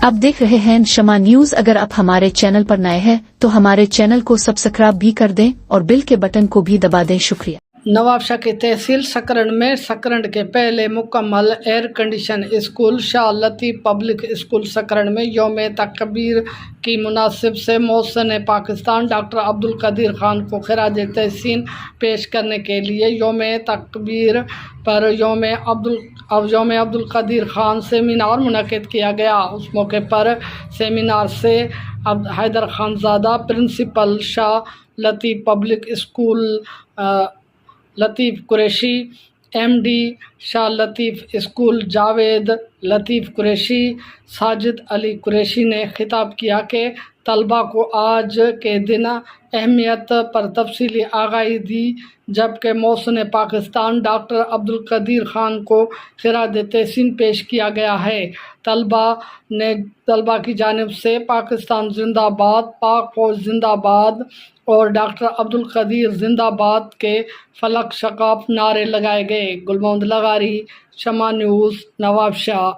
آپ دیکھ رہے ہیں شمع نیوز۔ اگر آپ ہمارے چینل پر نئے ہیں تو ہمارے چینل کو سبسکرائب بھی کر دیں اور بیل کے بٹن کو بھی دبا دیں۔ شکریہ۔ نواب شاہ کی تحصیل سکرنڈ میں سکرنڈ کے پہلے مکمل ایئر کنڈیشن اسکول شاہ لطیف پبلک اسکول سکرنڈ میں یوم تکبیر کی مناسب سے محسن پاکستان ڈاکٹر عبدالقدیر خان کو خراج تحسین پیش کرنے کے لیے یوم تکبیر پر یوم عبدالقدیر خان سیمینار منعقد کیا گیا۔ اس موقع پر سیمینار سے حیدر خان زادہ پرنسپل شاہ لطیف پبلک اسکول لطیف قریشی، ایم ڈی شاہ لطیف اسکول جاوید لطیف قریشی، ساجد علی قریشی نے خطاب کیا کہ طلباء کو آج کے دن اہمیت پر تفصیلی آگاہی دی جبکہ محسن پاکستان ڈاکٹر عبدالقدیر خان کو خراج تحسین پیش کیا گیا ہے۔ طلباء کی جانب سے پاکستان زندہ باد، پاک فوج زندہ باد اور ڈاکٹر عبدالقدیر زندہ باد کے فلک شکاف نعرے لگائے گئے۔ گل محمد لغاری، شمع نیوز، نواب شاہ۔